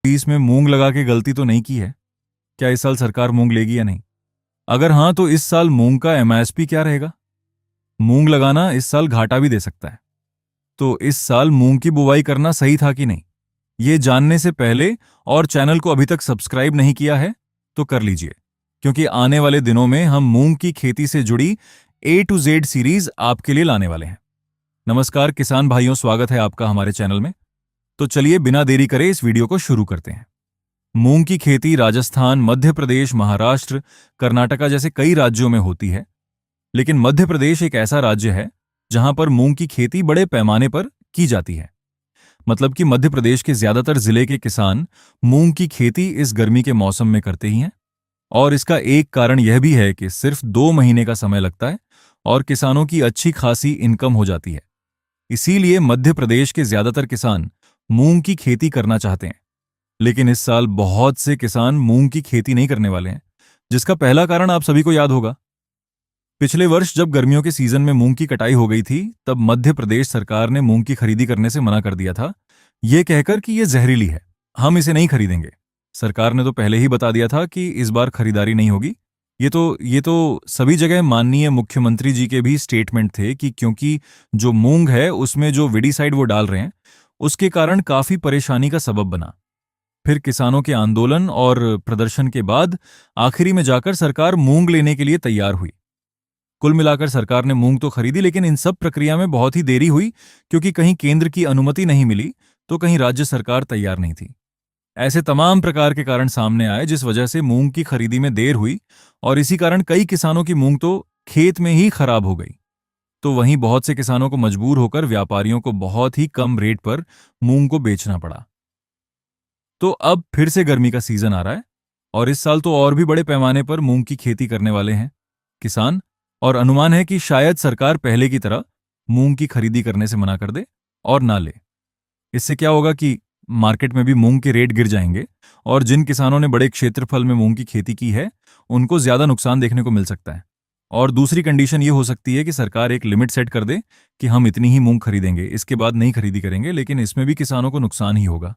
बीस में मूंग लगा के गलती तो नहीं की है? क्या इस साल सरकार मूंग लेगी या नहीं? अगर हाँ, तो इस साल मूंग का एमएसपी क्या रहेगा? मूंग लगाना इस साल घाटा भी दे सकता है। तो इस साल मूंग की बुवाई करना सही था कि नहीं, ये जानने से पहले और चैनल को अभी तक सब्सक्राइब नहीं किया है तो कर लीजिए, क्योंकि आने वाले दिनों में हम मूंग की खेती से जुड़ी A to Z सीरीज आपके लिए लाने वाले हैं। नमस्कार किसान भाइयों, स्वागत है आपका हमारे चैनल में। तो चलिए बिना देरी करे इस वीडियो को शुरू करते हैं। मूंग की खेती राजस्थान, मध्य प्रदेश, महाराष्ट्र, कर्नाटका जैसे कई राज्यों में होती है, लेकिन मध्य प्रदेश एक ऐसा राज्य है जहां पर मूंग की खेती बड़े पैमाने पर की जाती है। मतलब कि मध्य प्रदेश के ज्यादातर जिले के किसान मूंग की खेती इस गर्मी के मौसम में करते ही हैं। और इसका एक कारण यह भी है कि सिर्फ 2 महीने का समय लगता है और किसानों की अच्छी खासी इनकम हो जाती है। इसीलिए मध्य प्रदेश के ज्यादातर किसान मूंग की खेती करना चाहते हैं। लेकिन इस साल बहुत से किसान मूंग की खेती नहीं करने वाले हैं, जिसका पहला कारण आप सभी को याद होगा। पिछले वर्ष जब गर्मियों के सीजन में मूंग की कटाई हो गई थी, तब मध्य प्रदेश सरकार ने मूंग की खरीदी करने से मना कर दिया था, ये कहकर कि यह जहरीली है, हम इसे नहीं खरीदेंगे। सरकार ने तो पहले ही बता दिया था कि इस बार खरीदारी नहीं होगी। ये तो सभी जगह माननीय मुख्यमंत्री जी के भी स्टेटमेंट थे कि क्योंकि जो मूंग है उसमें जो विडीसाइड वो डाल रहे हैं, उसके कारण काफी परेशानी का सबब बना। फिर किसानों के आंदोलन और प्रदर्शन के बाद आखिरी में जाकर सरकार मूंग लेने के लिए तैयार हुई। कुल मिलाकर सरकार ने मूंग तो खरीदी, लेकिन इन सब प्रक्रिया में बहुत ही देरी हुई, क्योंकि कहीं केंद्र की अनुमति नहीं मिली तो कहीं राज्य सरकार तैयार नहीं थी। ऐसे तमाम प्रकार के कारण सामने आए जिस वजह से मूंग की खरीदी में देर हुई, और इसी कारण कई किसानों की मूंग तो खेत में ही खराब हो गई। तो वहीं बहुत से किसानों को मजबूर होकर व्यापारियों को बहुत ही कम रेट पर मूंग को बेचना पड़ा। तो अब फिर से गर्मी का सीजन आ रहा है, और इस साल तो और भी बड़े पैमाने पर मूंग की खेती करने वाले हैं किसान। और अनुमान है कि शायद सरकार पहले की तरह मूंग की खरीदी करने से मना कर दे और ना ले। इससे क्या होगा कि मार्केट में भी मूंग के रेट गिर जाएंगे, और जिन किसानों ने बड़े क्षेत्रफल में मूंग की खेती की है उनको ज्यादा नुकसान देखने को मिल सकता है। और दूसरी कंडीशन ये हो सकती है कि सरकार एक लिमिट सेट कर दे कि हम इतनी ही मूंग खरीदेंगे, इसके बाद नहीं खरीदी करेंगे, लेकिन इसमें भी किसानों को नुकसान ही होगा।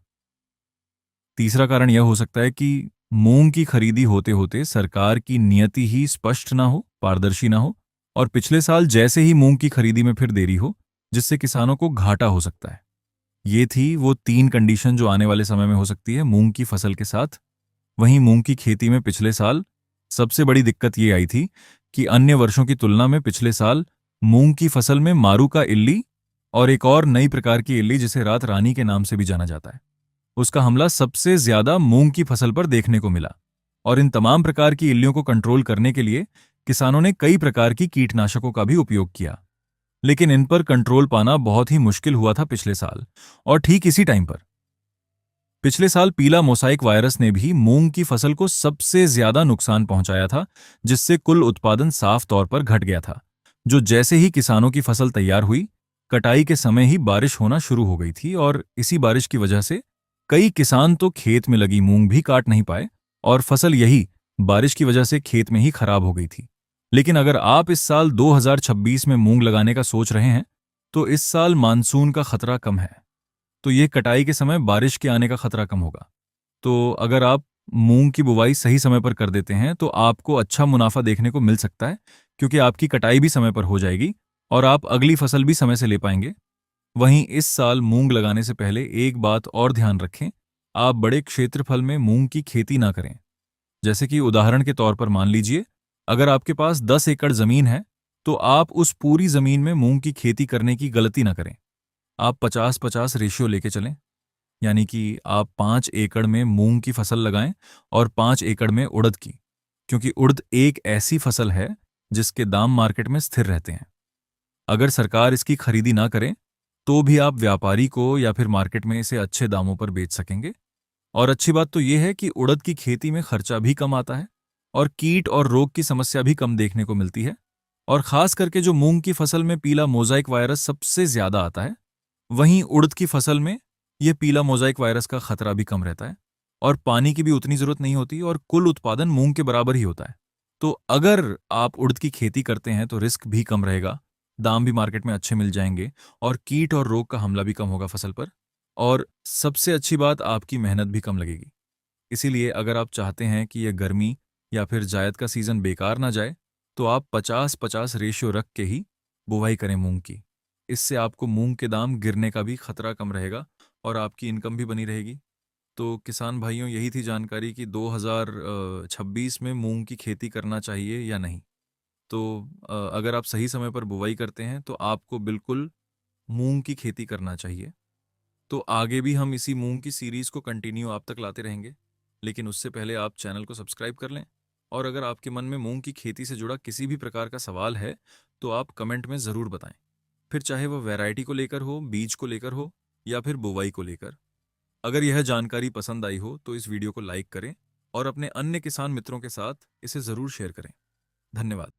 तीसरा कारण यह हो सकता है कि मूंग की खरीदी होते होते सरकार की नियति ही स्पष्ट ना हो, पारदर्शी ना हो, और पिछले साल जैसे ही मूंग की खरीदी में फिर देरी हो, जिससे किसानों को घाटा हो सकता है। ये थी वो 3 कंडीशन जो आने वाले समय में हो सकती है मूंग की फसल के साथ। वहीं मूंग की खेती में पिछले साल सबसे बड़ी दिक्कत ये आई थी कि अन्य वर्षों की तुलना में पिछले साल मूंग की फसल में मारू का इल्ली और एक और नई प्रकार की इल्ली जिसे रात रानी के नाम से भी जाना जाता है, उसका हमला सबसे ज्यादा मूंग की फसल पर देखने को मिला। और इन तमाम प्रकार की इल्लियों को कंट्रोल करने के लिए किसानों ने कई प्रकार की कीटनाशकों का भी उपयोग किया, लेकिन इन पर कंट्रोल पाना बहुत ही मुश्किल हुआ था पिछले साल। और ठीक इसी टाइम पर पिछले साल पीला मोसाइक वायरस ने भी मूंग की फसल को सबसे ज्यादा नुकसान पहुंचाया था, जिससे कुल उत्पादन साफ तौर पर घट गया था। जो जैसे ही किसानों की फसल तैयार हुई, कटाई के समय ही बारिश होना शुरू हो गई थी, और इसी बारिश की वजह से कई किसान तो खेत में लगी मूंग भी काट नहीं पाए, और फसल यही बारिश की वजह से खेत में ही खराब हो गई थी। लेकिन अगर आप इस साल 2026 में मूंग लगाने का सोच रहे हैं, तो इस साल मानसून का खतरा कम है, तो ये कटाई के समय बारिश के आने का खतरा कम होगा। तो अगर आप मूंग की बुवाई सही समय पर कर देते हैं तो आपको अच्छा मुनाफा देखने को मिल सकता है, क्योंकि आपकी कटाई भी समय पर हो जाएगी और आप अगली फसल भी समय से ले पाएंगे। वहीं इस साल मूंग लगाने से पहले एक बात और ध्यान रखें, आप बड़े क्षेत्रफल में मूंग की खेती ना करें। जैसे कि उदाहरण के तौर पर मान लीजिए, अगर आपके पास 10 एकड़ जमीन है, तो आप उस पूरी जमीन में मूंग की खेती करने की गलती ना करें। आप 50-50 रेशियो लेके चलें, यानी कि आप 5 एकड़ में मूंग की फसल लगाएं और 5 एकड़ में उड़द की, क्योंकि उड़द एक ऐसी फसल है जिसके दाम मार्केट में स्थिर रहते हैं। अगर सरकार इसकी खरीदी ना करे तो भी आप व्यापारी को या फिर मार्केट में इसे अच्छे दामों पर बेच सकेंगे। और अच्छी बात तो यह है कि उड़द की खेती में खर्चा भी कम आता है और कीट और रोग की समस्या भी कम देखने को मिलती है। और खास करके जो मूंग की फसल में पीला मोजाइक वायरस सबसे ज्यादा आता है, वहीं उड़द की फसल में यह पीला मोजाइक वायरस का खतरा भी कम रहता है, और पानी की भी उतनी जरूरत नहीं होती, और कुल उत्पादन मूंग के बराबर ही होता है। तो अगर आप उड़द की खेती करते हैं तो रिस्क भी कम रहेगा, दाम भी मार्केट में अच्छे मिल जाएंगे, और कीट और रोग का हमला भी कम होगा फसल पर। और सबसे अच्छी बात, आपकी मेहनत भी कम लगेगी। इसीलिए अगर आप चाहते हैं कि यह गर्मी या फिर जायद का सीज़न बेकार ना जाए, तो आप 50-50 रेशियो रख के ही बुवाई करें मूंग की। इससे आपको मूंग के दाम गिरने का भी खतरा कम रहेगा और आपकी इनकम भी बनी रहेगी। तो किसान भाइयों, यही थी जानकारी कि 2026 में मूंग की खेती करना चाहिए या नहीं। तो अगर आप सही समय पर बुवाई करते हैं तो आपको बिल्कुल मूंग की खेती करना चाहिए। तो आगे भी हम इसी मूंग की सीरीज़ को कंटिन्यू आप तक लाते रहेंगे, लेकिन उससे पहले आप चैनल को सब्सक्राइब कर लें। और अगर आपके मन में मूंग की खेती से जुड़ा किसी भी प्रकार का सवाल है, तो आप कमेंट में ज़रूर बताएं। फिर चाहे वह वैरायटी को लेकर हो, बीज को लेकर हो, या फिर बुवाई को लेकर। अगर यह जानकारी पसंद आई हो तो इस वीडियो को लाइक करें और अपने अन्य किसान मित्रों के साथ इसे ज़रूर शेयर करें। धन्यवाद।